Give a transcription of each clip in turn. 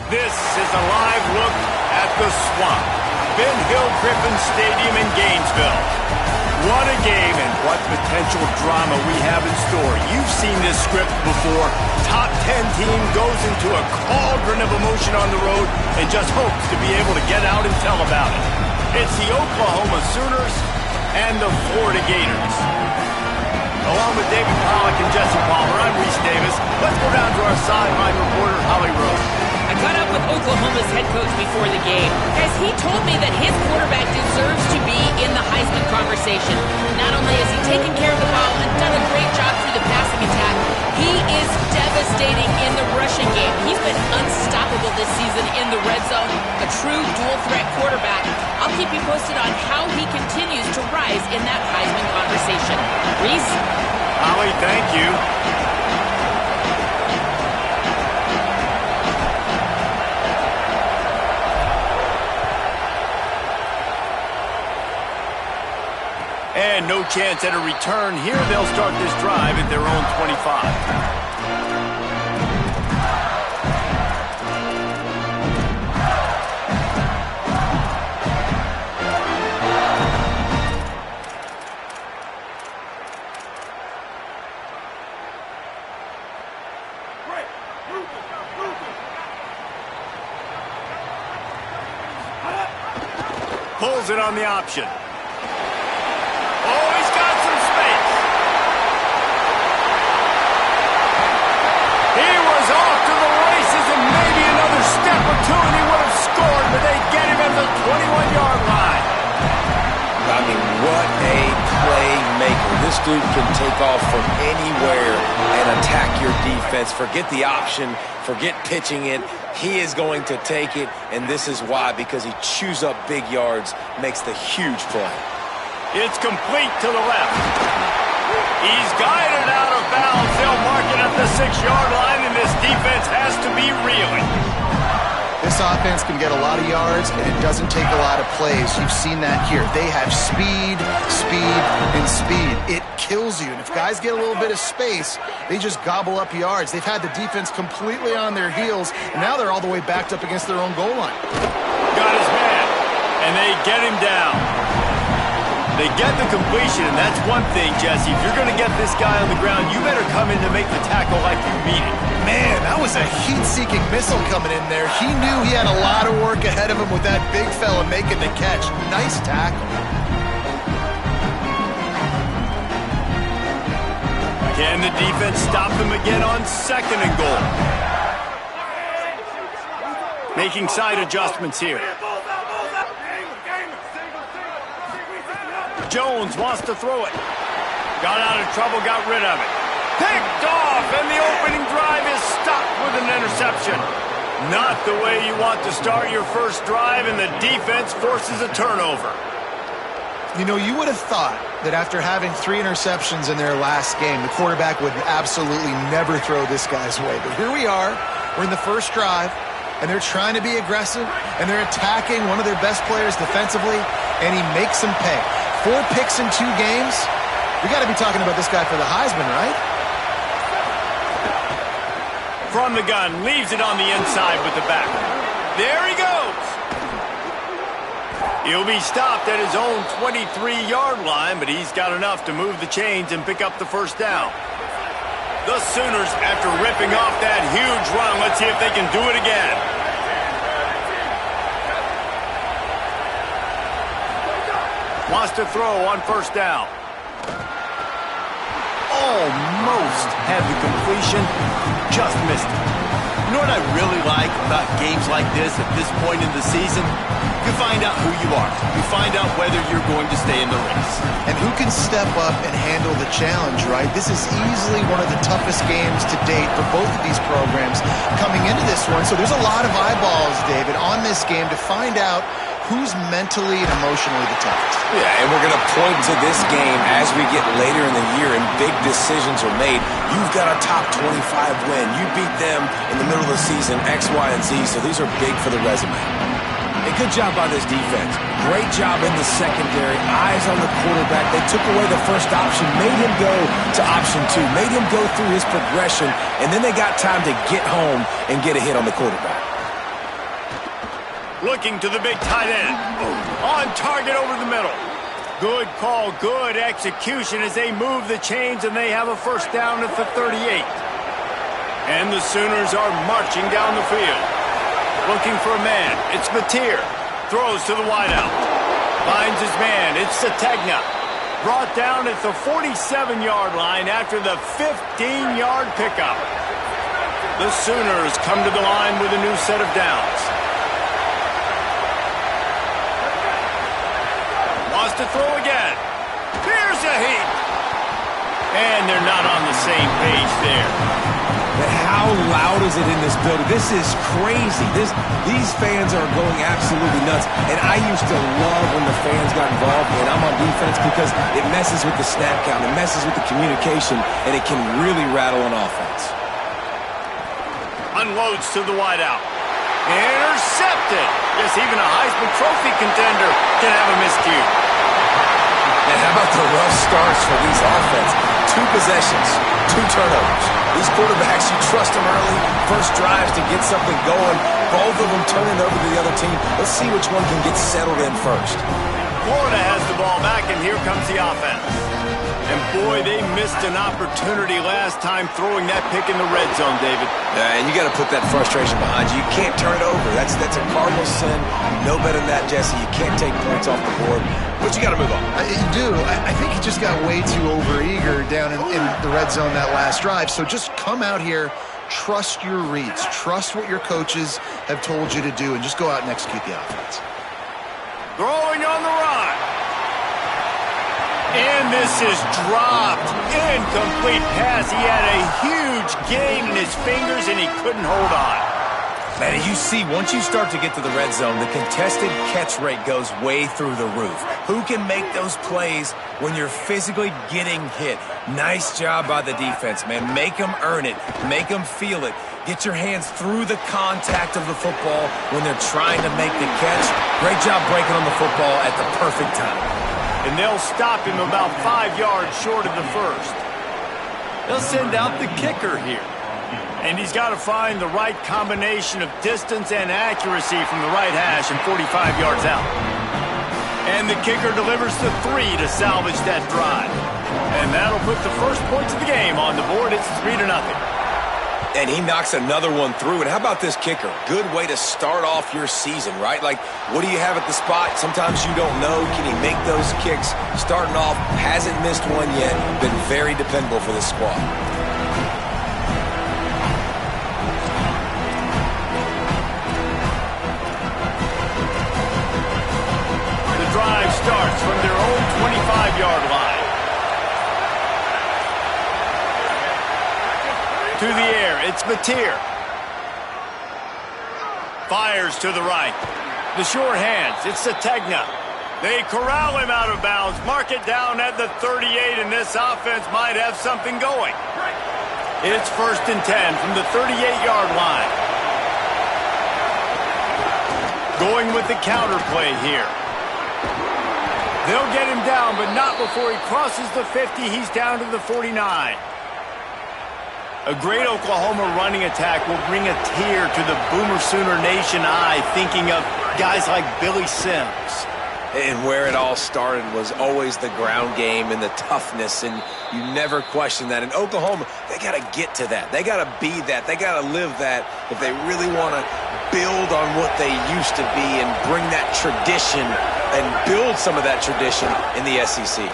This is a live look at the Swamp, Ben Hill Griffin Stadium in Gainesville. What a game and what potential drama we have in store. You've seen this script before. Top 10 team goes into a cauldron of emotion on the road and just hopes to be able to get out and tell about it. It's the Oklahoma Sooners and the Florida Gators. Along with David Pollack and Jesse Palmer, I'm Reese Davis. Let's go down to our sideline reporter, Holly Rose. I caught up with Oklahoma's head coach before the game, as he told me that his quarterback deserves to be in the Heisman conversation. Not only has he taken care of the ball and done a great job through the passing attack, he is devastating in the rushing game. He's been unstoppable this season in the red zone, a true dual-threat quarterback. I'll keep you posted on how he continues to rise in that Heisman conversation. Reese? Holly, thank you. And no chance at a return here. They'll start this drive at their own 25. Pulls it on the option. And he would have scored, but they get him at the 21-yard line. I mean, what a playmaker. This dude can take off from anywhere and attack your defense. Forget the option. Forget pitching it. He is going to take it, and this is why, because he chews up big yards, makes the huge play. It's complete to the left. He's guided out of bounds. They'll mark it at the 6-yard line, and this defense has to be reeling. This offense can get a lot of yards, and it doesn't take a lot of plays. You've seen that here. They have speed, and speed. It kills you. And if guys get a little bit of space, they just gobble up yards. They've had the defense completely on their heels, and now they're all the way backed up against their own goal line. Got his man, and they get him down. They get the completion, and that's one thing, Jesse. If you're going to get this guy on the ground, you better come in to make the tackle like you mean it. Man, that was a heat-seeking missile coming in there. He knew he had a lot of work ahead of him with that big fella making the catch. Nice tackle. Can the defense stop them again on 2nd and goal? Making side adjustments here. Jones wants to throw it. Got out of trouble, got rid of it. Picked off, and the opening drive is stopped with an interception. Not the way you want to start your first drive, and the defense forces a turnover. You know, you would have thought that after having 3 interceptions in their last game, the quarterback would absolutely never throw this guy's way. But here we are. We're in the first drive, and they're trying to be aggressive, and they're attacking one of their best players defensively, and he makes them pay. 4 picks in 2 games. We got to be talking about this guy for the Heisman, right? From the gun, leaves it on the inside with the back. There he goes. He'll be stopped at his own 23-yard line, but he's got enough to move the chains and pick up the first down. The Sooners, after ripping off that huge run, let's see if they can do it again. Wants to throw on first down. Almost had the completion, just missed it. You know what I really like about games like this at this point in the season? You find out who you are. You find out whether you're going to stay in the race. And who can step up and handle the challenge, right? This is easily one of the toughest games to date for both of these programs coming into this one. So there's a lot of eyeballs, David, on this game to find out who's mentally and emotionally the toughest. Yeah, and we're going to point to this game as we get later in the year and big decisions are made. You've got a top 25 win. You beat them in the middle of the season, X, Y, and Z, so these are big for the resume. A good job by this defense. Great job in the secondary. Eyes on the quarterback. They took away the first option, made him go to option 2, made him go through his progression, and then they got time to get home and get a hit on the quarterback. Looking to the big tight end. On target over the middle. Good call, good execution as they move the chains, and they have a first down at the 38. And the Sooners are marching down the field. Looking for a man. It's Mateer. Throws to the wideout. Finds his man. It's Sategna. Brought down at the 47-yard line after the 15-yard pickup. The Sooners come to the line with a new set of downs. Wants to throw again. Here's a heat. And they're not on the same page there. But how loud is it in this building? This is crazy. These fans are going absolutely nuts. And I used to love when the fans got involved, and I'm on defense because it messes with the snap count, it messes with the communication, and it can really rattle an offense. Unloads to the wideout. Intercepted. Yes, even a Heisman Trophy contender can have a miscue. And how about the rough starts for these offense? 2 possessions, 2 turnovers. These quarterbacks, you trust them early, first drives to get something going. Both of them turning over to the other team. Let's see which one can get settled in first. Florida has the ball back, and here comes the offense. And boy, they missed an opportunity last time throwing that pick in the red zone, David. And you got to put that frustration behind you. You can't turn it over. That's a cardinal sin. You know better than that, Jesse. You can't take points off the board. But you got to move on. You do. I think he just got way too overeager down in the red zone that last drive. So just come out here, trust your reads, trust what your coaches have told you to do, and just go out and execute the offense. Throwing on the run. And this is dropped. Incomplete pass. He had a huge gain in his fingers, and he couldn't hold on. Man, you see, once you start to get to the red zone, the contested catch rate goes way through the roof. Who can make those plays when you're physically getting hit? Nice job by the defense, man. Make them earn it. Make them feel it. Get your hands through the contact of the football when they're trying to make the catch. Great job breaking on the football at the perfect time. And they'll stop him about 5 yards short of the first. They'll send out the kicker here. And he's got to find the right combination of distance and accuracy from the right hash and 45 yards out. And the kicker delivers the 3 to salvage that drive. And that'll put the first points of the game on the board. It's 3-0. And he knocks another one through. And how about this kicker? Good way to start off your season, right? Like, what do you have at the spot? Sometimes you don't know. Can he make those kicks? Starting off, hasn't missed one yet. Been very dependable for this squad. The drive starts from their own 25-yard line. To the air, it's Mateer. Fires to the right. The short hands, it's Sategna. They corral him out of bounds, mark it down at the 38, and this offense might have something going. It's 1st and 10 from the 38-yard line. Going with the counter play here. They'll get him down, but not before he crosses the 50. He's down to the 49. A great Oklahoma running attack will bring a tear to the Boomer Sooner Nation eye, thinking of guys like Billy Sims. And where it all started was always the ground game and the toughness, and you never question that. In Oklahoma, they got to get to that. They got to be that. They got to live that if they really want to build on what they used to be and bring that tradition and build some of that tradition in the SEC.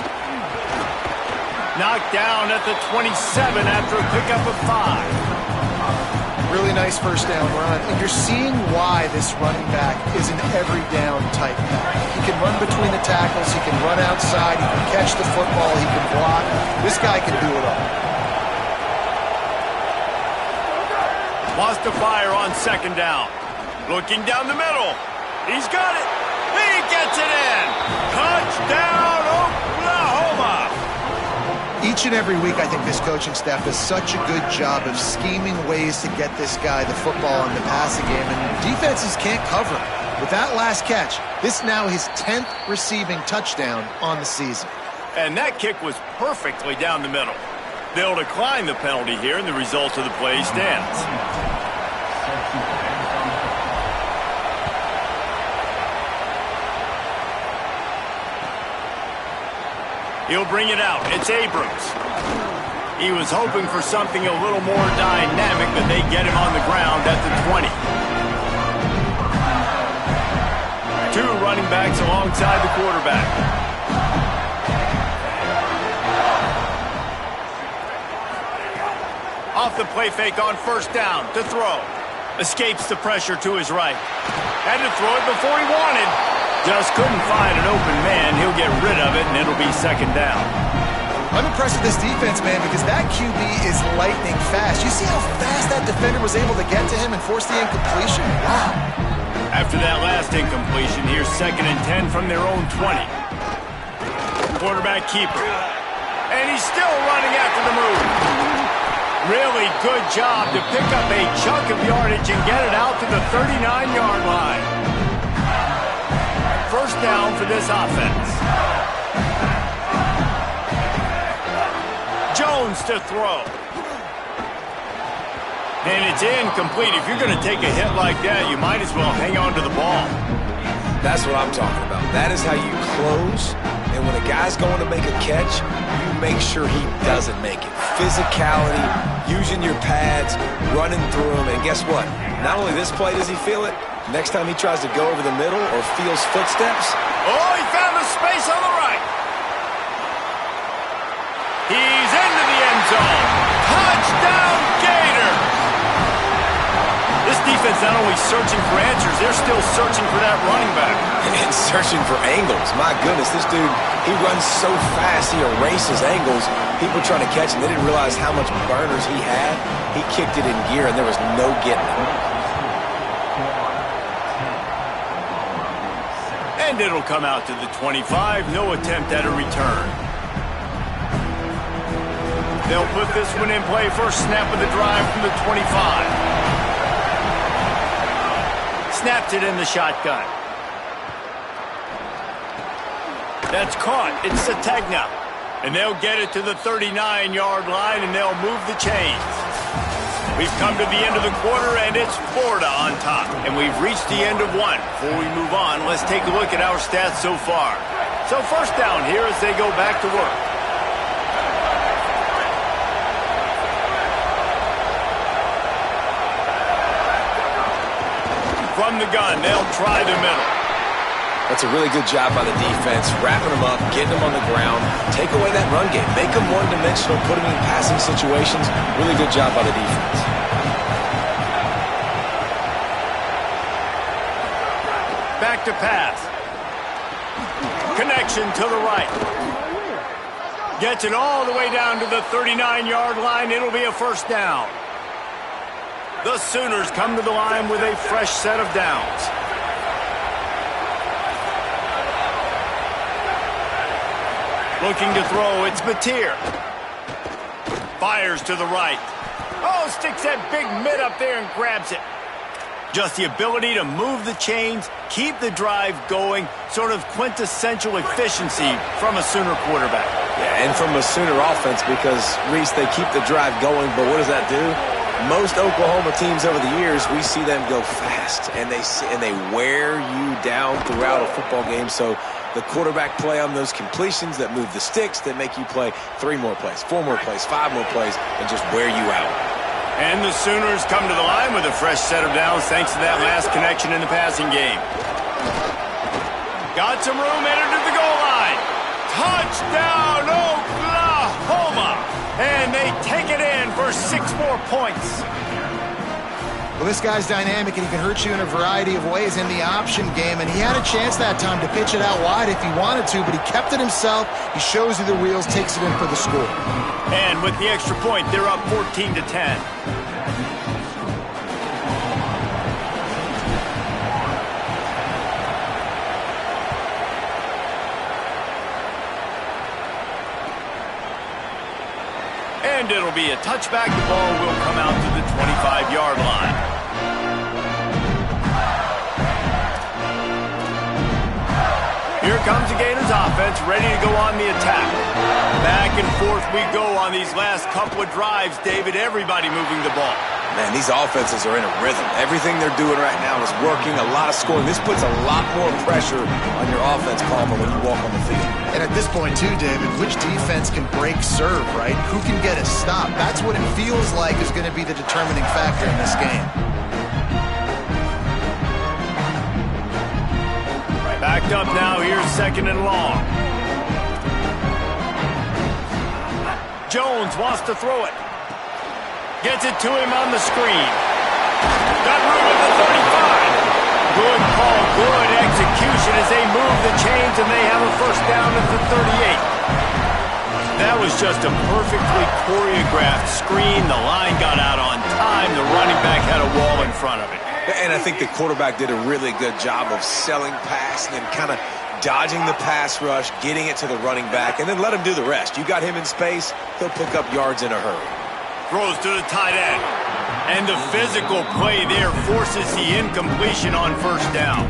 Knocked down at the 27 after a pickup of 5. Really nice first down run. And you're seeing why this running back is an every down type back. He can run between the tackles. He can run outside. He can catch the football. He can block. This guy can do it all. Wants to fire on 2nd down. Looking down the middle. He's got it. He gets it in. Touchdown, Oklahoma. Each and every week, I think this coaching staff does such a good job of scheming ways to get this guy the football in the passing game, and defenses can't cover him. With that last catch, this now his 10th receiving touchdown on the season. And that kick was perfectly down the middle. They'll decline the penalty here, and the result of the play stands. He'll bring it out. It's Abrams. He was hoping for something a little more dynamic, but they get him on the ground at the 20. Two running backs alongside the quarterback. Off the play fake on first down to throw. Escapes the pressure to his right. Had to throw it before he wanted. Just couldn't find an open man. He'll get rid of it, and it'll be second down. I'm impressed with this defense, man, because that QB is lightning fast. You see how fast that defender was able to get to him and force the incompletion? Wow. After that last incompletion, here's 2nd and 10 from their own 20. Quarterback keeper. And he's still running after the move. Really good job to pick up a chunk of yardage and get it out to the 39-yard line. First down for this offense. Jones to throw. And it's incomplete. If you're going to take a hit like that, you might as well hang on to the ball. That's what I'm talking about. That is how you close. And when a guy's going to make a catch, you make sure he doesn't make it. Physicality, using your pads, running through them. And guess what? Not only this play does he feel it, next time he tries to go over the middle or feels footsteps. Oh, he found the space on the right. He's into the end zone. Touchdown, Gator! This defense not only searching for answers, they're still searching for that running back. And searching for angles. My goodness, this dude, he runs so fast, he erases angles. People trying to catch him, they didn't realize how much burners he had. He kicked it in gear, and there was no getting him. And it'll come out to the 25. No attempt at a return. They'll put this one in play. First snap of the drive from the 25. Snapped it in the shotgun. That's caught. It's Sategna. And they'll get it to the 39-yard line, and they'll move the chains. We've come to the end of the quarter, and it's Florida on top. And we've reached the end of one. Before we move on, let's take a look at our stats so far. So first down here as they go back to work. From the gun, they'll try the middle. That's a really good job by the defense, wrapping them up, getting them on the ground, take away that run game, make them one-dimensional, put them in passing situations. Really good job by the defense. Back to pass. Connection to the right. Gets it all the way down to the 39-yard line. It'll be a first down. The Sooners come to the line with a fresh set of downs. Looking to throw, it's Mateer. Fires to the right. Oh, sticks that big mitt up there and grabs it. Just the ability to move the chains, keep the drive going, sort of quintessential efficiency from a Sooner quarterback. Yeah, and from a Sooner offense because, Reese, they keep the drive going, but what does that do? Most Oklahoma teams over the years, we see them go fast, and they wear you down throughout a football game. So the quarterback play on those completions that move the sticks, that make you play 3 more plays, 4 more plays, 5 more plays, and just wear you out. And the Sooners come to the line with a fresh set of downs thanks to that last connection in the passing game. Got some room, entered to the goal line. Touchdown, Oklahoma! And they take it in for 6 more points. Well, this guy's dynamic, and he can hurt you in a variety of ways in the option game, and he had a chance that time to pitch it out wide if he wanted to, but he kept it himself. He shows you the wheels, takes it in for the score. And with the extra point, they're up 14-10. And it'll be a touchback. The ball will come out to the 25-yard line. Here comes the Gators offense, ready to go on the attack. Back and forth we go on these last couple of drives, David. Everybody moving the ball. Man, these offenses are in a rhythm. Everything they're doing right now is working, a lot of scoring. This puts a lot more pressure on your offense, Palmer, when you walk on the field. And at this point, too, David, which defense can break serve, right? Who can get a stop? That's what it feels like is going to be the determining factor in this game. Backed up now, here's 2nd and long. Jones wants to throw it. Gets it to him on the screen. Got room at the 35. Good call, good execution as they move the chains and they have a first down at the 38. That was just a perfectly choreographed screen. The line got out on time. The running back had a wall in front of it. And I think the quarterback did a really good job of selling pass and then kind of dodging the pass rush, getting it to the running back, and then let him do the rest. You got him in space, he'll pick up yards in a hurry. Throws to the tight end. And the physical play there forces the incompletion on first down.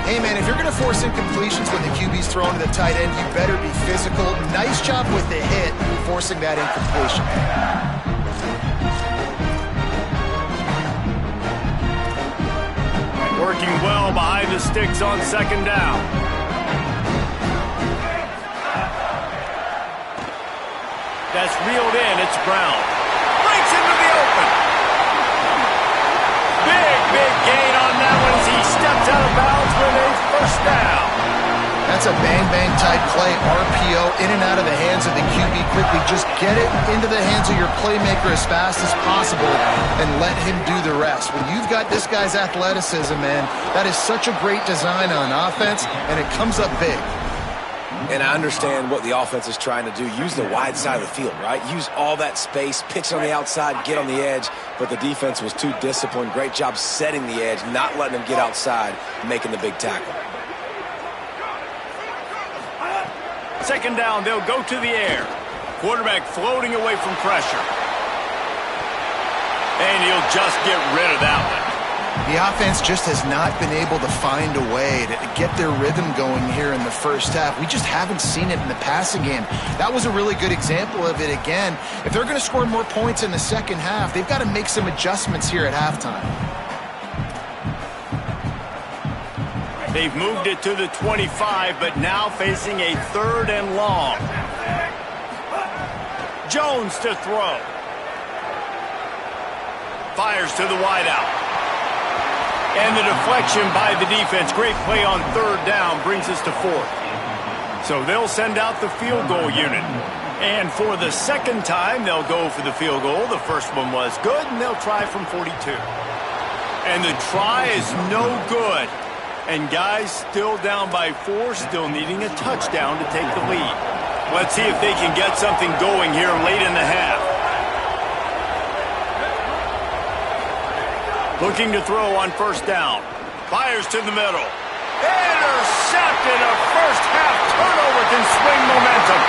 Hey, man, if you're going to force incompletions when the QB's thrown to the tight end, you better be physical. Nice job with the hit, forcing that incompletion. Working well behind the sticks on 2nd down. That's reeled in. It's Brown. Breaks into the open. Big gain on that one as he steps out of bounds with a first down. That's a bang-bang type play, RPO, in and out of the hands of the QB quickly. Just get it into the hands of your playmaker as fast as possible and let him do the rest. When you've got this guy's athleticism, man, that is such a great design on offense, and it comes up big. And I understand what the offense is trying to do. Use the wide side of the field, right? Use all that space, pitch on the outside, get on the edge. But the defense was too disciplined. Great job setting the edge, not letting them get outside, making the big tackle. 2nd down, they'll go to the air. Quarterback floating away from pressure. And he'll just get rid of that one. The offense just has not been able to find a way to get their rhythm going here in the first half. We just haven't seen it in the passing game. That was a really good example of it again. If they're going to score more points in the second half, they've got to make some adjustments here at halftime. They've moved it to the 25, but now facing a 3rd and long. Jones to throw. Fires to the wideout. And the deflection by the defense. Great play on 3rd down brings us to 4th. So they'll send out the field goal unit. And for the 2nd time, they'll go for the field goal. The first one was good, and they'll try from 42. And the try is no good. And guys still down by 4, still needing a touchdown to take the lead. Let's see if they can get something going here late in the half. Looking to throw on 1st down. Fires to the middle. Intercepted. A first half turnover can swing momentum.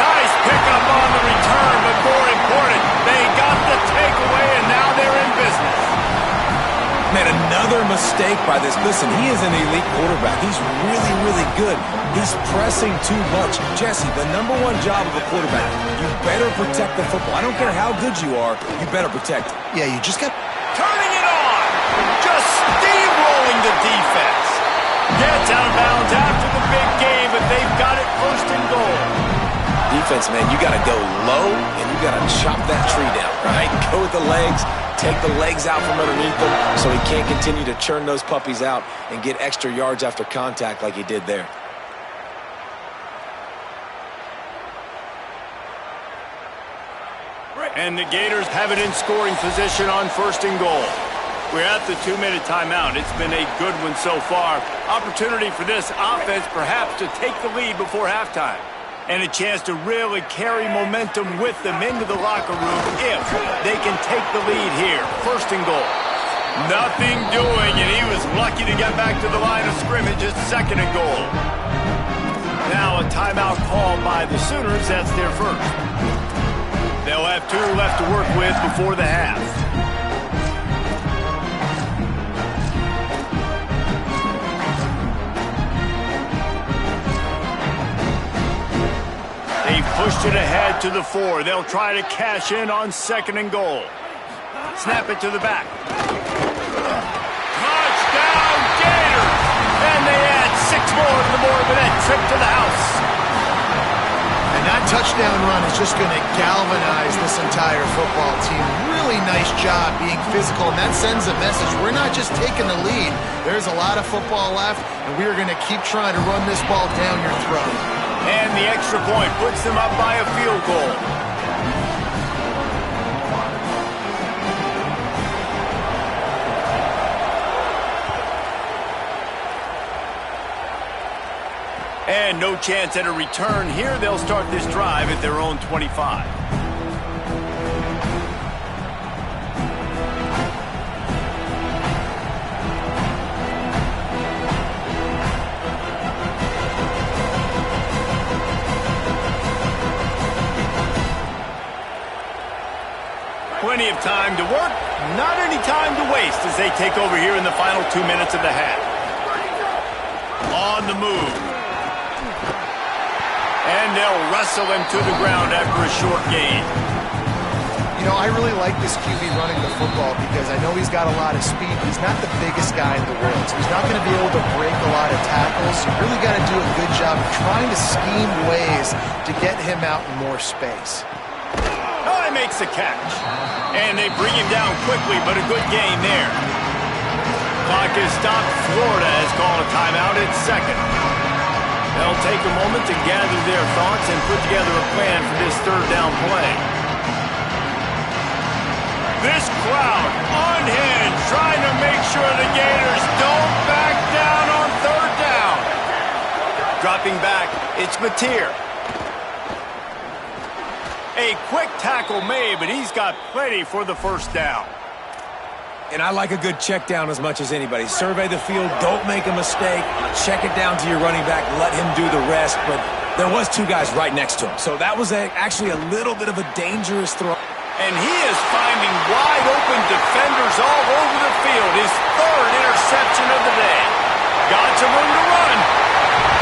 Nice pickup on the return, but more important, they got the takeaway and now they're in business. Man, another mistake by this. Listen, he is an elite quarterback. He's really, really good. He's pressing too much. Jesse, the #1 job of a quarterback, you better protect the football. I don't care how good you are, you better protect it. Yeah, you just got... Turning it on. Just steamrolling the defense. Gets out of bounds after the big game, but they've got it 1st and goal. Defense, man, you got to go low, and you got to chop that tree down, right? Go with the legs, take the legs out from underneath them so he can't continue to churn those puppies out and get extra yards after contact like he did there. And the Gators have it in scoring position on 1st and goal. We're at the 2-minute timeout. It's been a good one so far. Opportunity for this offense perhaps to take the lead before halftime. And a chance to really carry momentum with them into the locker room if they can take the lead here. 1st and goal. Nothing doing, and he was lucky to get back to the line of scrimmage at 2nd and goal. Now a timeout called by the Sooners. That's their first. They'll have 2 left to work with before the half. They've pushed it ahead to the 4. They'll try to cash in on 2nd and goal. Snap it to the back. Touchdown, Gators! And they add 6 more to the board with that trip to the house. And that touchdown run is just going to galvanize this entire football team. Really nice job being physical, and that sends a message. We're not just taking the lead. There's a lot of football left, and we are going to keep trying to run this ball down your throat. And the extra point puts them up by a field goal. And no chance at a return here. They'll start this drive at their own 25. Plenty of time to work, not any time to waste as they take over here in the final 2 minutes of the half. On the move. And they'll wrestle him to the ground after a short gain. You know, I really like this QB running the football because I know he's got a lot of speed. He's not the biggest guy in the world, so he's not going to be able to break a lot of tackles. You really got to do a good job of trying to scheme ways to get him out in more space. Oh, he makes the catch. And they bring him down quickly, but a good gain there. Clock is stopped. Florida has called a timeout at second. They'll take a moment to gather their thoughts and put together a plan for this third down play. This crowd unhinged, trying to make sure the Gators don't back down on third down. Dropping back, it's Mateer. A quick tackle made, but he's got plenty for the first down. And I like a good check down as much as anybody. Survey the field, don't make a mistake, check it down to your running back, let him do the rest. But there was 2 guys right next to him, so that was actually a little bit of a dangerous throw. And he is finding wide open defenders all over the field. His 3rd interception of the day. Got some room to run.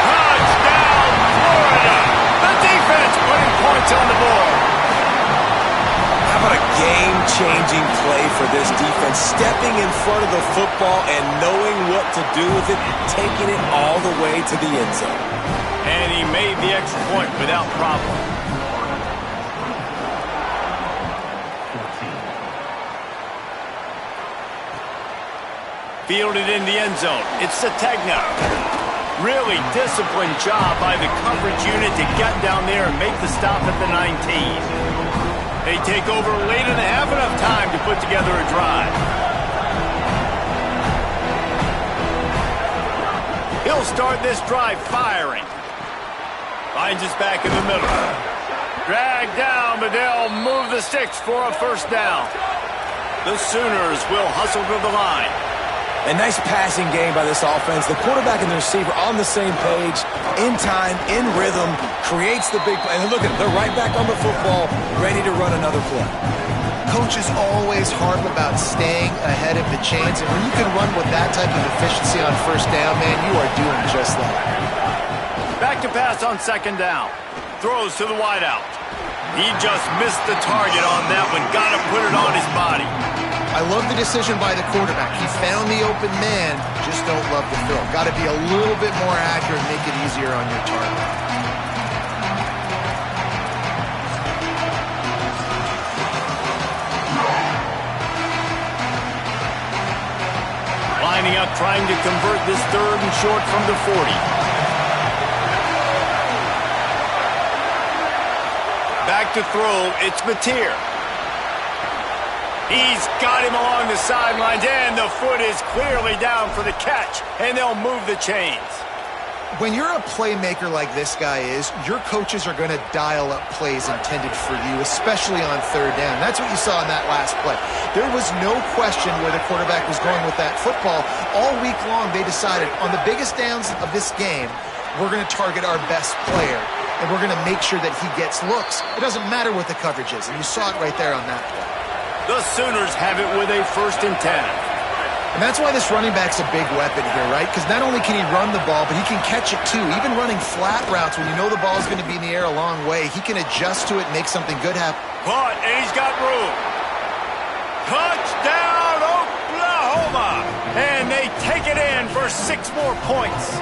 Touchdown, Florida. The defense putting points on the board. How about a game-changing play for this defense? Stepping in front of the football and knowing what to do with it, taking it all the way to the end zone. And he made the extra point without problem. Fielded in the end zone. It's Sategna. Really disciplined job by the coverage unit to get down there and make the stop at the 19. They take over late in the half, enough time to put together a drive. He'll start this drive firing. Finds us back in the middle. Dragged down, but they'll move the sticks for a first down. The Sooners will hustle to the line. A nice passing game by this offense. The quarterback and the receiver on the same page, in time, in rhythm, creates the big play. And look at them, they're right back on the football, ready to run another play. Coaches always harp about staying ahead of the chains, and when you can run with that type of efficiency on first down, man, you are doing just that. Back to pass on second down. Throws to the wideout. He just missed the target on that one. Got to put it on his body. I love the decision by the quarterback. He found the open man, just don't love the throw. Got to be a little bit more accurate, make it easier on your target. Lining up, trying to convert this 3rd and short from the 40. Back to throw, it's Mateer. He's got him along the sidelines, and the foot is clearly down for the catch, and they'll move the chains. When you're a playmaker like this guy is, your coaches are going to dial up plays intended for you, especially on third down. That's what you saw in that last play. There was no question where the quarterback was going with that football. All week long, they decided on the biggest downs of this game, we're going to target our best player, and we're going to make sure that he gets looks. It doesn't matter what the coverage is, and you saw it right there on that play. The Sooners have it with a 1st and 10. And that's why this running back's a big weapon here, right? Because not only can he run the ball, but he can catch it too. Even running flat routes when you know the ball's going to be in the air a long way, he can adjust to it and make something good happen. Caught, and he's got room. Touchdown, Oklahoma! And they take it in for 6 more points.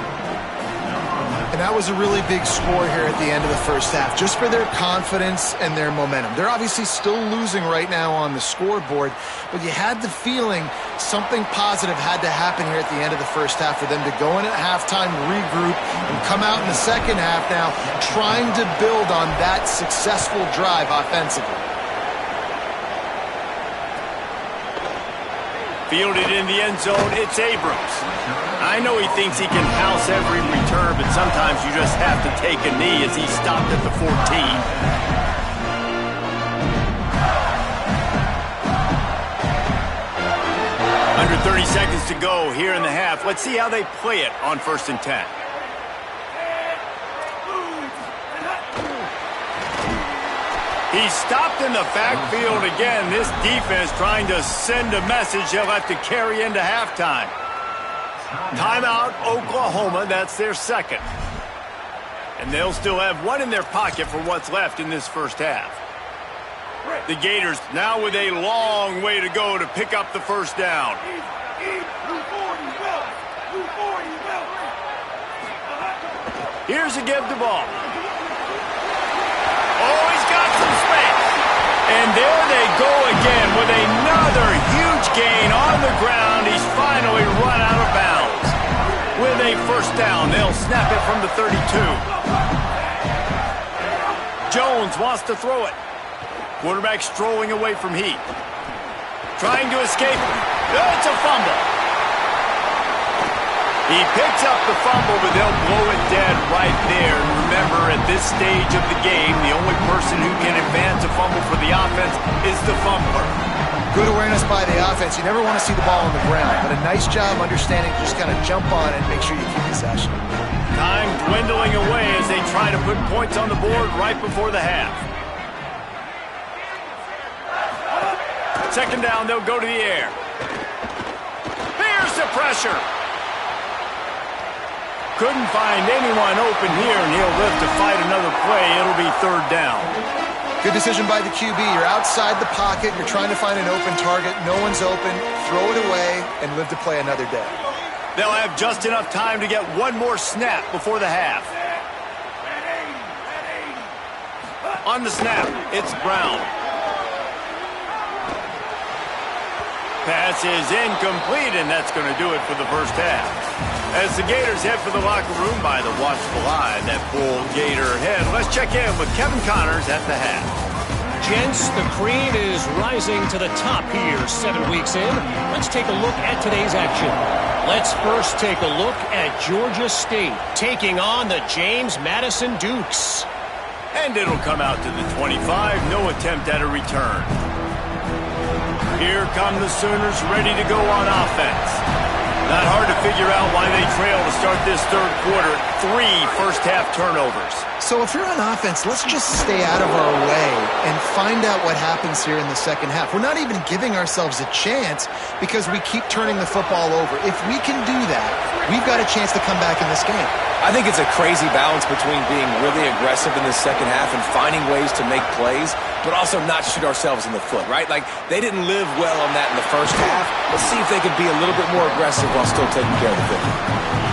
And that was a really big score here at the end of the first half, just for their confidence and their momentum. They're obviously still losing right now on the scoreboard, but you had the feeling something positive had to happen here at the end of the first half for them to go in at halftime, regroup, and come out in the second half now trying to build on that successful drive offensively. Fielded in the end zone, it's Abrams. I know he thinks he can house every return, but sometimes you just have to take a knee as he stopped at the 14. Under 30 seconds to go here in the half. Let's see how they play it on 1st and 10. He stopped in the backfield again. This defense trying to send a message they'll have to carry into halftime. Timeout, Oklahoma. That's their second. And they'll still have one in their pocket for what's left in this first half. The Gators now with a long way to go to pick up the first down. Here's a give the ball. Oh, he's got some space. And there they go again with another huge gain on the ground. He's finally run out of bounds. With a first down, they'll snap it from the 32. Jones wants to throw it. Quarterback strolling away from Heat. Trying to escape. It's a fumble. He picks up the fumble, but they'll blow it dead right there. And remember, at this stage of the game, the only person who can advance a fumble for the offense is the fumbler. Good awareness by the offense. You never want to see the ball on the ground, but a nice job understanding just kind of jump on it and make sure you keep possession. Time dwindling away as they try to put points on the board right before the half. Second down, they'll go to the air. Here's the pressure. Couldn't find anyone open here, and he'll live to fight another play. It'll be third down. Good decision by the QB. You're outside the pocket. You're trying to find an open target. No one's open. Throw it away and live to play another day. They'll have just enough time to get one more snap before the half. On the snap, it's Brown. Pass is incomplete, and that's going to do it for the first half. As the Gators head for the locker room by the watchful eye, that full Gator head. Let's check in with Kevin Connors at the half. Gents, the cream is rising to the top here 7 weeks in. Let's take a look at today's action. Let's first take a look at Georgia State taking on the James Madison Dukes. And it'll come out to the 25. No attempt at a return. Here come the Sooners ready to go on offense. Not hard to figure out why they trail to start this third quarter. 3 first-half turnovers. So if you're on offense, let's just stay out of our way and find out what happens here in the second half. We're not even giving ourselves a chance because we keep turning the football over. If we can do that, we've got a chance to come back in this game. I think it's a crazy balance between being really aggressive in the second half and finding ways to make plays, but also not shoot ourselves in the foot, right? Like, they didn't live well on that in the first half. Let's see if they can be a little bit more aggressive while still taking care of the football.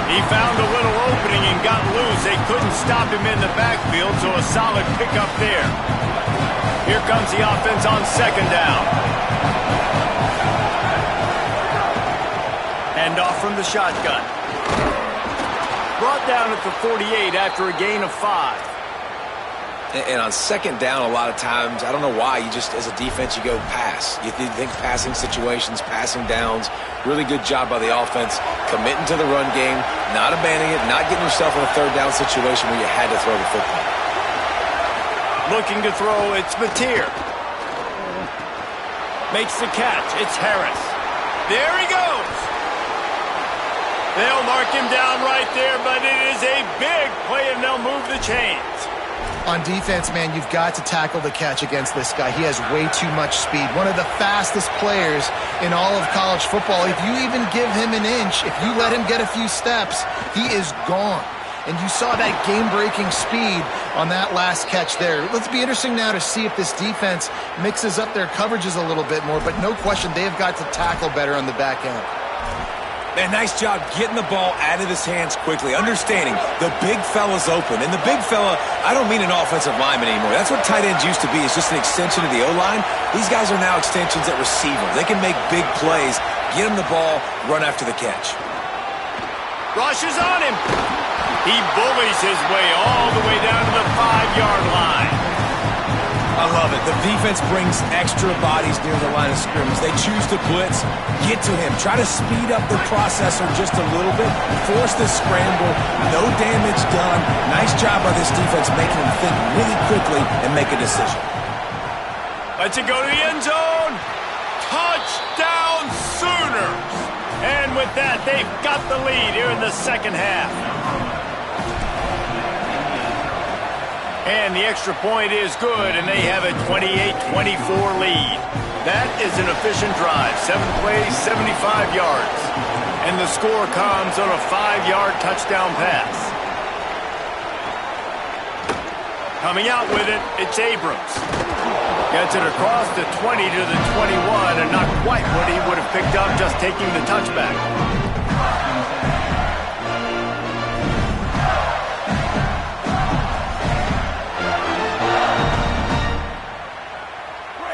He found a little opening and got loose. They couldn't stop him in the backfield, so a solid pickup there. Here comes the offense on second down. Hand off from the shotgun. Brought down at the 48 after a gain of 5. And on second down, a lot of times, I don't know why, you just, as a defense, you go pass. You think passing situations, passing downs. Really good job by the offense, committing to the run game, not abandoning it, not getting yourself in a third down situation where you had to throw the football. Looking to throw, it's Mateer. Makes the catch, it's Harris. There he goes. They'll mark him down right there, but it is a big play, and they'll move the chains. On defense, man, you've got to tackle the catch against this guy. He has way too much speed. One of the fastest players in all of college football. If you even give him an inch, if you let him get a few steps, he is gone. and you saw that game-breaking speed on that last catch there. Let's be interesting now to see if this defense mixes up their coverages a little bit more, but no question they have got to tackle better on the back end. Man, nice job getting the ball out of his hands quickly, understanding the big fella's open. And the big fella, I don't mean an offensive lineman anymore. That's what tight ends used to be. It's just an extension of the O-line. These guys are now extensions at receiver. They can make big plays, get him the ball, run after the catch. Rushes on him. He bullies his way all the way down to the 5-yard line. I love it. The defense brings extra bodies near the line of scrimmage. They choose to blitz, get to him, try to speed up the processor just a little bit, force the scramble, no damage done. Nice job by this defense making him think really quickly and make a decision. Lets it go to the end zone. Touchdown Sooners. And with that, they've got the lead here in the second half. And the extra point is good, and they have a 28-24 lead. That is an efficient drive. 7 plays, 75 yards. And the score comes on a 5-yard touchdown pass. Coming out with it, it's Abrams. Gets it across the 20 to the 21, and not quite what he would have picked up just taking the touchback.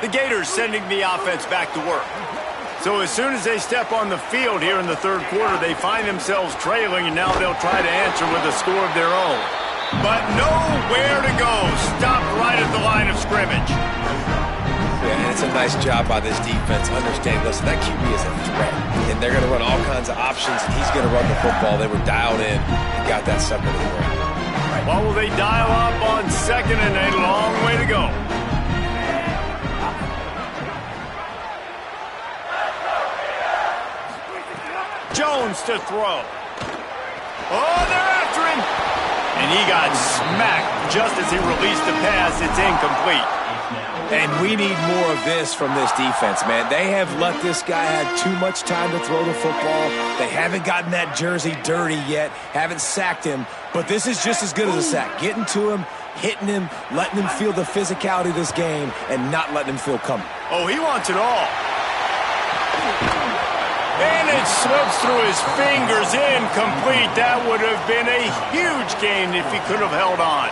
The Gators sending the offense back to work. So as soon as they step on the field here in the third quarter, they find themselves trailing, and now they'll try to answer with a score of their own. But nowhere to go. Stopped right at the line of scrimmage. Yeah, and it's a nice job by this defense. Understand, listen, that QB is a threat, and they're going to run all kinds of options, and he's going to run the football. They were dialed in and got that sucker to the ground. What will they dial up on second and a long way to go? Jones to throw. Oh, they're after him. And he got smacked just as he released the pass. It's incomplete. And we need more of this from this defense, man. They have let this guy have too much time to throw the football. They haven't gotten that jersey dirty yet, haven't sacked him. But this is just as good as a sack. Getting to him, hitting him, letting him feel the physicality of this game, and not letting him feel coming. Oh, he wants it all. And it slips through his fingers, incomplete. That would have been a huge gain if he could have held on.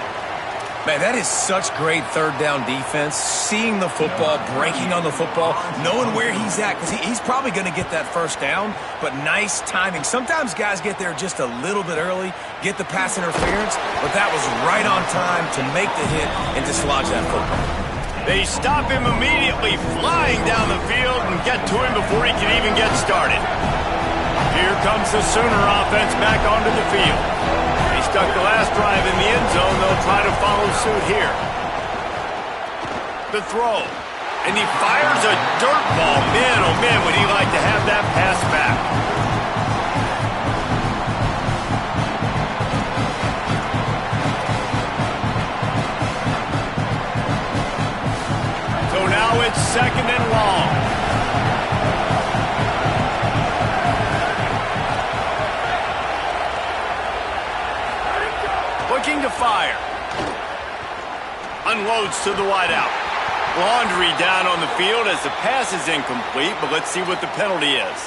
Man, that is such great third down defense. Seeing the football, breaking on the football, knowing where he's at, because he's probably going to get that first down, but nice timing. Sometimes guys get there just a little bit early, get the pass interference, but that was right on time to make the hit and dislodge that football. They stop him immediately, flying down the field, and get to him before he can even get started. Here comes the Sooner offense back onto the field. They stuck the last drive in the end zone. They'll try to follow suit here. The throw. And he fires a dirt ball. Man, oh man, would he like to have that pass back. So now it's second and long. Looking to fire. Unloads to the wideout. Laundry down on the field as the pass is incomplete, but let's see what the penalty is.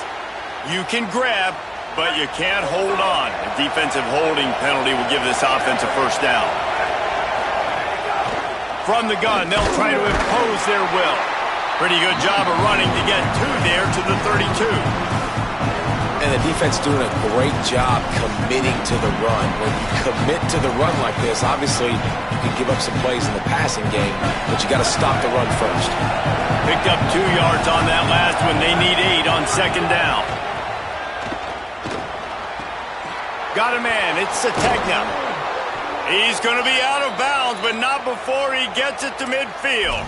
You can grab, but you can't hold on. A defensive holding penalty will give this offense a first down. From the gun, they'll try to impose their will. Pretty good job of running to get there to the 32. And the defense doing a great job committing to the run. When you commit to the run like this, obviously you can give up some plays in the passing game, but you got to stop the run first. Picked up 2 yards on that last one. They need 8 on second down. Got a man. It's Sategna. He's going to be out of bounds, but not before he gets it to midfield.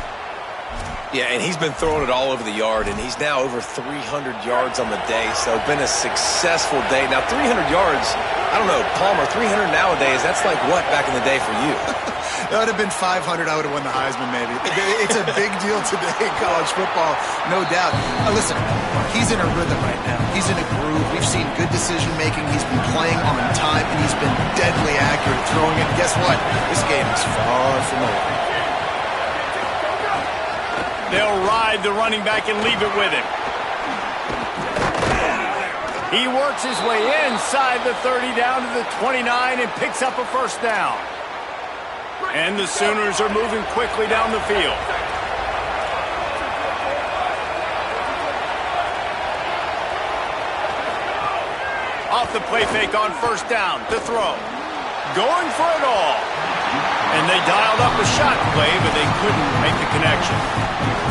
Yeah, and he's been throwing it all over the yard, and he's now over 300 yards on the day, so been a successful day. Now, 300 yards, I don't know, Palmer, 300 nowadays, that's like what back in the day for you? That would have been 500. I would have won the Heisman, maybe. It's a big deal today in college football, no doubt. Listen, he's in a rhythm right now. He's in a groove. We've seen good decision-making. He's been playing on time, and he's been deadly accurate throwing it. Guess what? This game is far from over. They'll ride the running back and leave it with him. He works his way inside the 30 down to the 29 and picks up a first down. And the Sooners are moving quickly down the field. Off the play fake on first down to throw. Going for it all. And they dialed up a shot play, but they couldn't make the connection.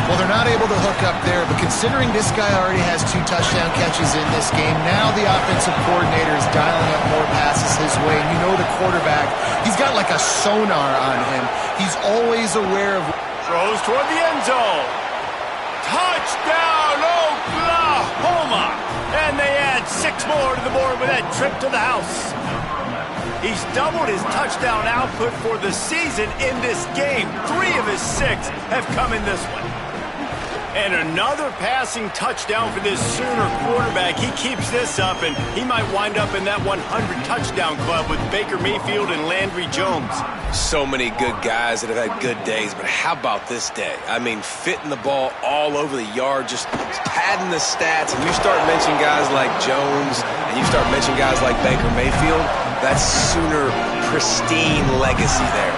Well, they're not able to hook up there, but considering this guy already has 2 touchdown catches in this game, now the offensive coordinator is dialing up more passes his way. And you know the quarterback, he's got like a sonar on him. He's always aware of... Throws toward the end zone. Touchdown, Oklahoma! And they add 6 more to the board with that trip to the house. He's doubled his touchdown output for the season in this game. 3 of his 6 have come in this one. And another passing touchdown for this Sooner quarterback. He keeps this up, and he might wind up in that 100-touchdown club with Baker Mayfield and Landry Jones. So many good guys that have had good days, but how about this day? I mean, fitting the ball all over the yard, just padding the stats, and you start mentioning guys like Jones, and you start mentioning guys like Baker Mayfield, that's Sooner pristine legacy there.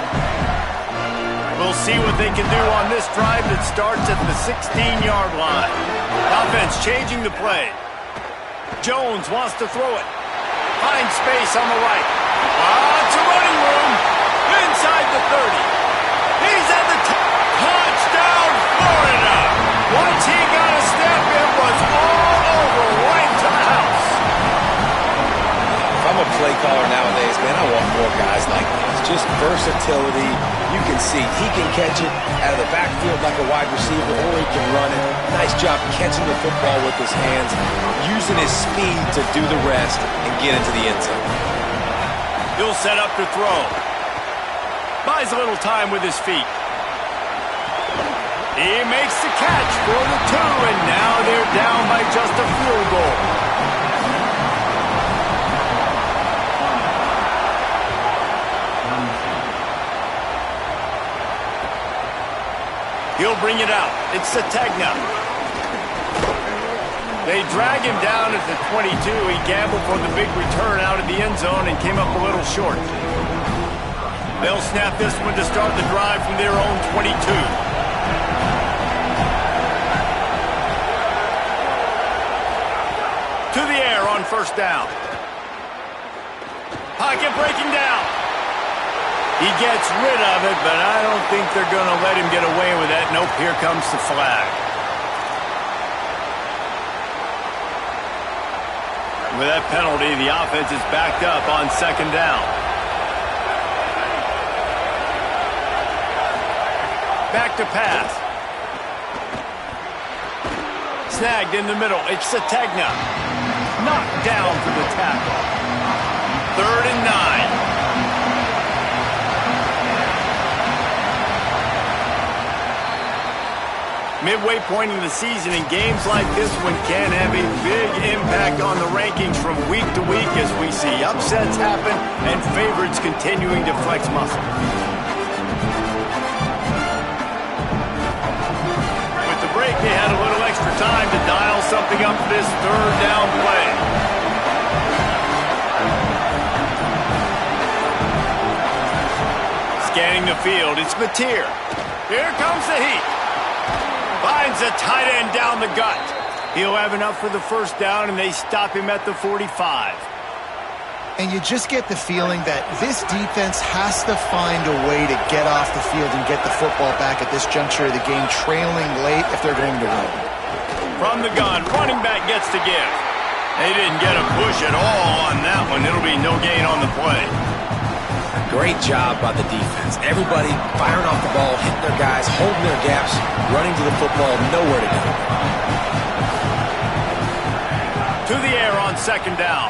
We'll see what they can do on this drive that starts at the 16-yard line. Offense changing the play. Jones wants to throw it. Finds space on the right. Lots of running room. Inside the 30. He's at the touchdown, Florida. Once he got a step, it was all over right to the house. If I'm a play caller nowadays, man, I want more guys like this. Just versatility. You can see he can catch it out of the backfield like a wide receiver, or he can run it. Nice job catching the football with his hands, using his speed to do the rest and get into the end zone. He'll set up to throw. Buys a little time with his feet. He makes the catch for the 2, and now they're down by just a field goal. He'll bring it out. It's Sategna. They drag him down at the 22. He gambled for the big return out of the end zone and came up a little short. They'll snap this one to start the drive from their own 22. To the air on first down. Pocket breaking down. He gets rid of it, but I don't think they're going to let him get away with that. Nope, here comes the flag. With that penalty, the offense is backed up on second down. Back to pass. Snagged in the middle. It's Sategna. Knocked down for the tackle. 3rd and 9. Midway point in the season, and games like this one can have a big impact on the rankings from week to week as we see upsets happen and favorites continuing to flex muscle. With the break, they had a little extra time to dial something up for this 3rd down play. Scanning the field, it's Mateer. Here comes the heat. Finds a tight end down the gut. He'll have enough for the first down, and they stop him at the 45. And you just get the feeling that this defense has to find a way to get off the field and get the football back at this juncture of the game, trailing late if they're going to win. From the gun, running back gets to give. They didn't get a push at all on that one. It'll be no gain on the play. Great job by the defense. Everybody firing off the ball, hitting their guys, holding their gaps, running to the football, nowhere to go. To the air on second down.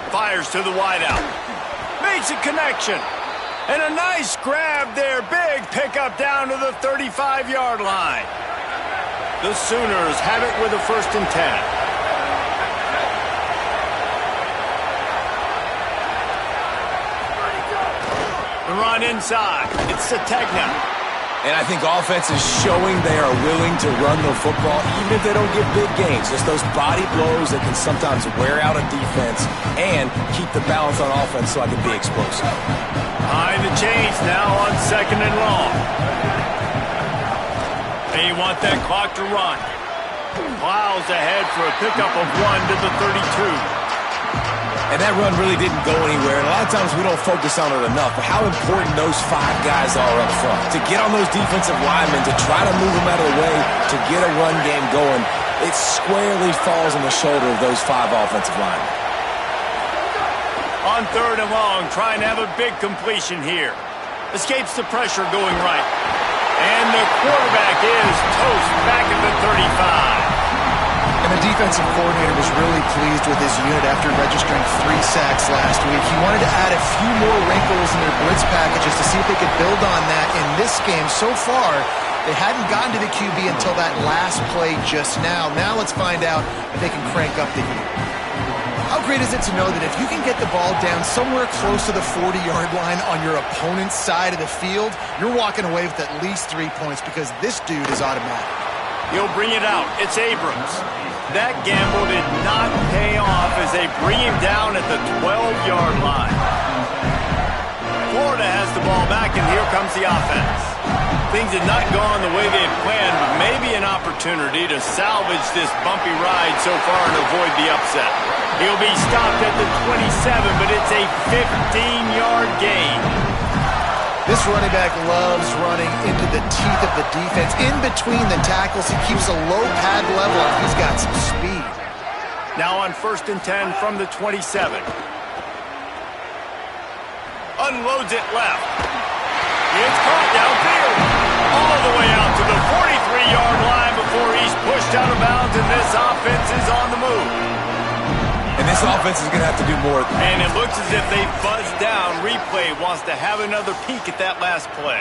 Fires to the wideout. Makes a connection. And a nice grab there. Big pickup down to the 35-yard line. The Sooners have it with a 1st and 10. The run inside. It's Sategna. And I think offense is showing they are willing to run the football, even if they don't get big gains. Just those body blows that can sometimes wear out a defense and keep the balance on offense so I can be explosive. Behind the chains now on 2nd and long. They want that clock to run. Plows ahead for a pickup of 1 to the 32. And that run really didn't go anywhere. And a lot of times we don't focus on it enough. But how important those 5 guys are up front. To get on those defensive linemen, to try to move them out of the way, to get a run game going, it squarely falls on the shoulder of those 5 offensive linemen. On 3rd and long, trying to have a big completion here. Escapes the pressure going right. And the quarterback is toast back at the 35. And the defensive coordinator was really pleased with his unit after registering 3 sacks last week. He wanted to add a few more wrinkles in their blitz packages to see if they could build on that in this game. So far, they hadn't gotten to the QB until that last play just now. Now let's find out if they can crank up the heat. How great is it to know that if you can get the ball down somewhere close to the 40-yard line on your opponent's side of the field, you're walking away with at least 3 points because this dude is automatic. He'll bring it out. It's Abrams. That gamble did not pay off as they bring him down at the 12-yard line. Florida has the ball back, and here comes the offense. Things had not gone the way they had planned, but maybe an opportunity to salvage this bumpy ride so far and avoid the upset. He'll be stopped at the 27, but it's a 15-yard gain. This running back loves running into the teeth of the defense. In between the tackles, he keeps a low pad level, and he's got some speed. Now on 1st and 10 from the 27. Unloads it left. It's caught downfield. All the way out to the 43-yard line before he's pushed out of bounds, and this offense is on the move. And this offense is going to have to do more. And it looks as if they buzzed down. Replay wants to have another peek at that last play.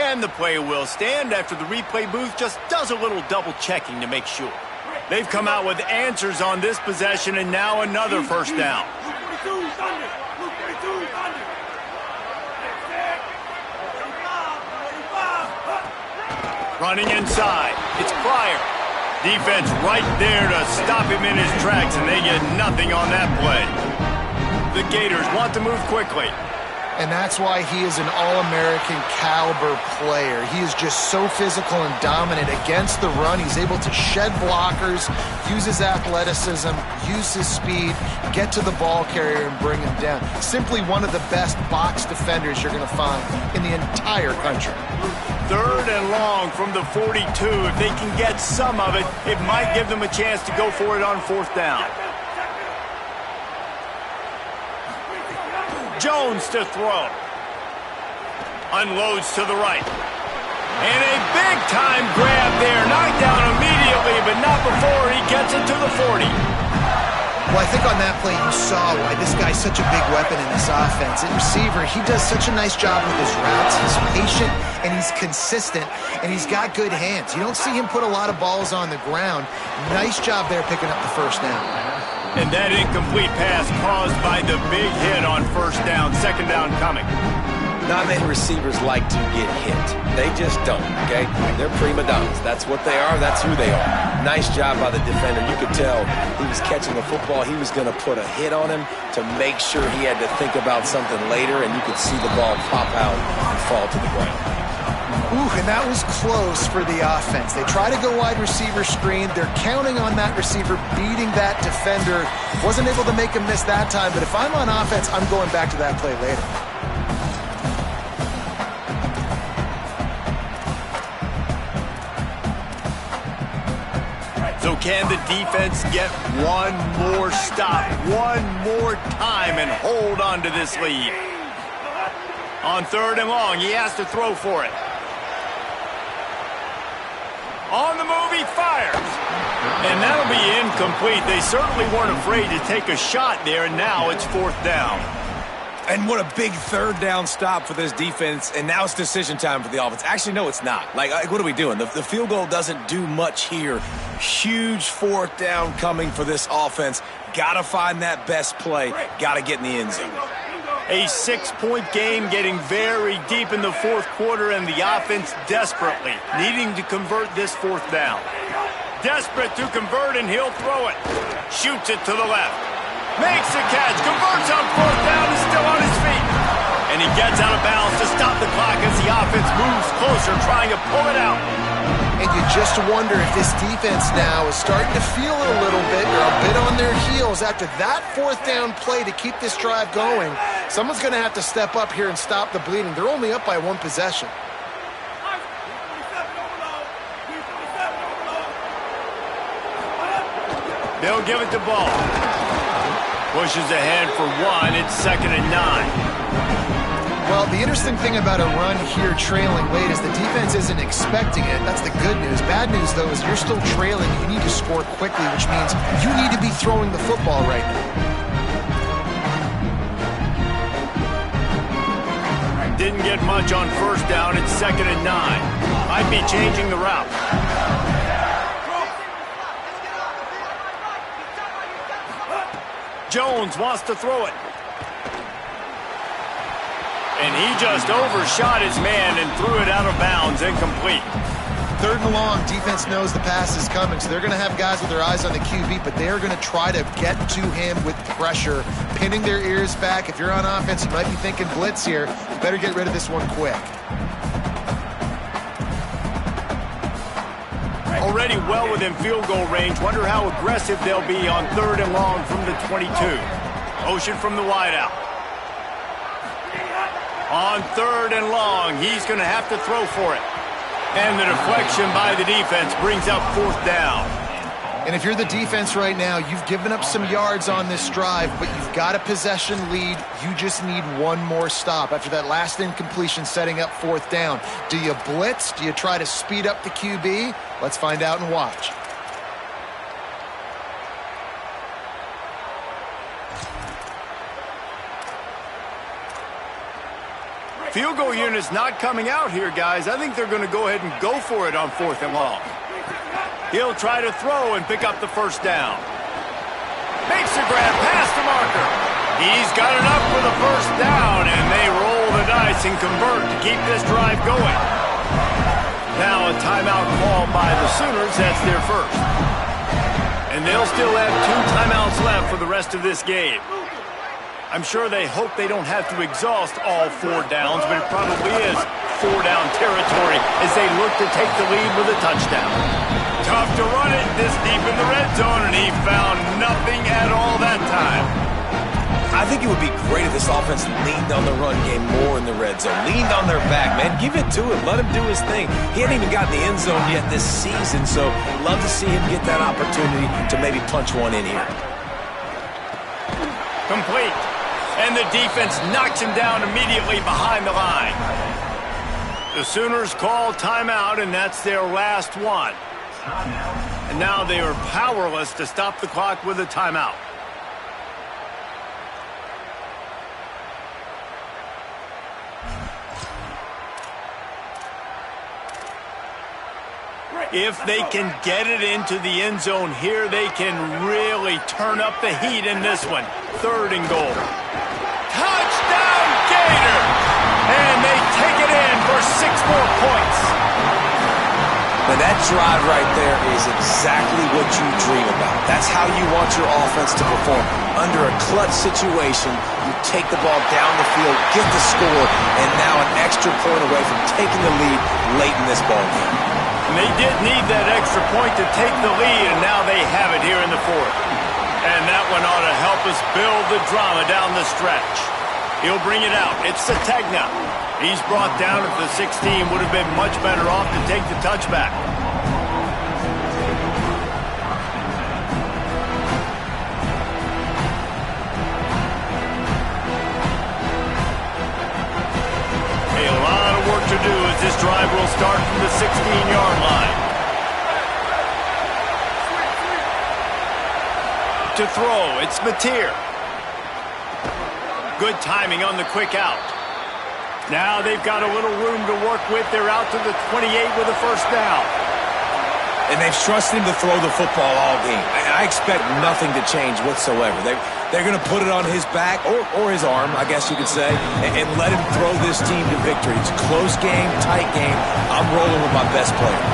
And the play will stand after the replay booth just does a little double checking to make sure. They've come out with answers on this possession, and now another 1st down. Running inside. It's Pryor. Defense right there to stop him in his tracks, and they get nothing on that play. The Gators want to move quickly. And that's why he is an All-American caliber player. He is just so physical and dominant against the run. He's able to shed blockers, use his athleticism, use his speed, get to the ball carrier and bring him down. Simply one of the best box defenders you're going to find in the entire country. 3rd and long from the 42. If they can get some of it, it might give them a chance to go for it on 4th down. Jones to throw. Unloads to the right. And a big-time grab there. Knocked down immediately, but not before he gets it to the 40. Well, I think on that play you saw why this guy's such a big weapon in this offense. At receiver, he does such a nice job with his routes. He's patient, and he's consistent, and he's got good hands. You don't see him put a lot of balls on the ground. Nice job there picking up the 1st down. And that incomplete pass caused by the big hit on 1st down. 2nd down coming. Not many receivers like to get hit. They just don't, okay? They're prima donnas. That's what they are. That's who they are. Nice job by the defender. You could tell he was catching the football. He was going to put a hit on him to make sure he had to think about something later, and you could see the ball pop out and fall to the ground. Ooh, and that was close for the offense. They try to go wide receiver screen. They're counting on that receiver beating that defender. Wasn't able to make him miss that time, but if I'm on offense, I'm going back to that play later. So can the defense get one more stop, one more time, and hold on to this lead? On 3rd and long, he has to throw for it. On the move, he fires. And that'll be incomplete. They certainly weren't afraid to take a shot there, and now it's 4th down. And what a big 3rd down stop for this defense, and now it's decision time for the offense. Actually, no, it's not. Like what are we doing? The field goal doesn't do much here. Huge 4th down coming for this offense. Got to find that best play. Got to get in the end zone. A 6-point game getting very deep in the 4th quarter, and the offense desperately needing to convert this 4th down. Desperate to convert, and he'll throw it. Shoots it to the left. Makes the catch, converts on 4th down, is still on his feet. And he gets out of bounds to stop the clock as the offense moves closer, trying to pull it out. And you just wonder if this defense now is starting to feel it a little bit. They're a bit on their heels after that 4th down play to keep this drive going. Someone's going to have to step up here and stop the bleeding. They're only up by 1 possession. They'll give it the ball. Pushes ahead for 1. It's 2nd and 9. Well, the interesting thing about a run here trailing late is the defense isn't expecting it. That's the good news. Bad news, though, is you're still trailing. You need to score quickly, which means you need to be throwing the football right now. Didn't get much on 1st down. It's 2nd and 9. Might be changing the route. Jones wants to throw it. And he just overshot his man and threw it out of bounds, incomplete. 3rd and long, defense knows the pass is coming, so they're going to have guys with their eyes on the QB, but they're going to try to get to him with pressure, pinning their ears back. If you're on offense, you might be thinking blitz here. You better get rid of this one quick. Already well within field goal range. Wonder how aggressive they'll be on 3rd and long from the 22. Motion from the wideout. On 3rd and long, he's going to have to throw for it. And the deflection by the defense brings up 4th down. And if you're the defense right now, you've given up some yards on this drive, but you've got a possession lead. You just need 1 more stop after that last incompletion setting up 4th down. Do you blitz? Do you try to speed up the QB? Let's find out and watch. Field goal unit's not coming out here, guys. I think they're going to go ahead and go for it on 4th and long. He'll try to throw and pick up the 1st down. Makes a grab past the marker. He's got enough for the 1st down, and they roll the dice and convert to keep this drive going. Now a timeout called by the Sooners. That's their 1st. And they'll still have 2 timeouts left for the rest of this game. I'm sure they hope they don't have to exhaust all 4 downs, but it probably is 4-down territory as they look to take the lead with a touchdown. Tough to run it this deep in the red zone, and he found nothing at all that time. I think it would be great if this offense leaned on the run game more in the red zone. Leaned on their back, man. Give it to him. Let him do his thing. He hasn't even gotten the end zone yet this season, so love to see him get that opportunity to maybe punch one in here. Complete. And the defense knocks him down immediately behind the line. The Sooners call timeout, and that's their last one. And now they are powerless to stop the clock with a timeout. If they can get it into the end zone here, they can really turn up the heat in this one. 3rd and goal. Touchdown, Gator! And they take it in for 6 more points. Now that drive right there is exactly what you dream about. That's how you want your offense to perform. Under a clutch situation, you take the ball down the field, get the score, and now an extra point away from taking the lead late in this ball game. And they did need that extra point to take the lead, and now they have it here in the 4th. And that one ought to help us build the drama down the stretch. He'll bring it out. It's Sategna. He's brought down at the 16. Would have been much better off to take the touchback. A lot of work to do as this drive will start from the 16-yard line. to throw. It's Mateer. Good timing on the quick out. Now they've got a little room to work with. They're out to the 28 with a first down. And they've trusted him to throw the football all game. I expect nothing to change whatsoever. They're going to put it on his back, or his arm, I guess you could say, and let him throw this team to victory. It's a close game, tight game. I'm rolling with my best player.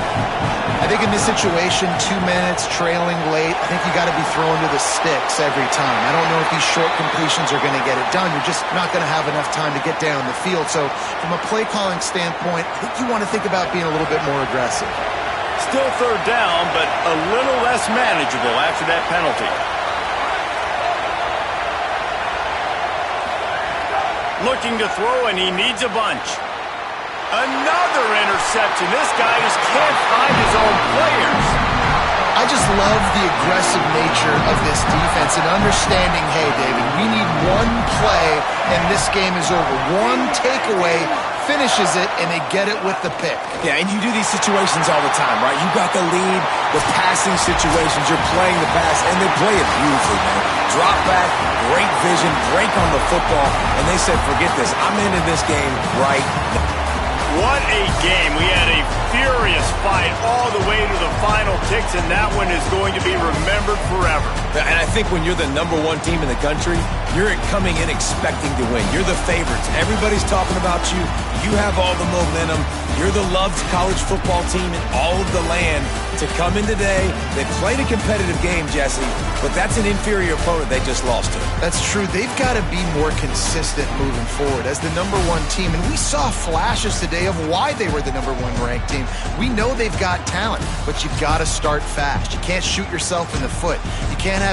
I think in this situation, 2 minutes, trailing late, I think you got to be throwing to the sticks every time. I don't know if these short completions are going to get it done. You're just not going to have enough time to get down the field. So from a play calling standpoint, I think you want to think about being a little bit more aggressive. Still third down, but a little less manageable after that penalty. Looking to throw, and he needs a bunch. Another interception. This guy just can't find his own players. I just love the aggressive nature of this defense and understanding, hey, David, we need one play, and this game is over. One takeaway finishes it, and they get it with the pick. Yeah, and you do these situations all the time, right? You've got the lead, the passing situations, you're playing the pass, and they play it beautifully, man. Drop back, great vision, break on the football, and they said, forget this. I'm into this game right now. What a game. We had a furious fight all the way to the final kicks, and that one is going to be remembered forever. And I think when you're the #1 team in the country, you're coming in expecting to win. You're the favorites. Everybody's talking about you. You have all the momentum. You're the loved college football team in all of the land. To come in today, they played a competitive game, Jesse, but that's an inferior opponent they just lost to. That's true. They've got to be more consistent moving forward as the #1 team. And we saw flashes today of why they were the #1 ranked team. We know they've got talent, but you've got to start fast. You can't shoot yourself in the foot. You can't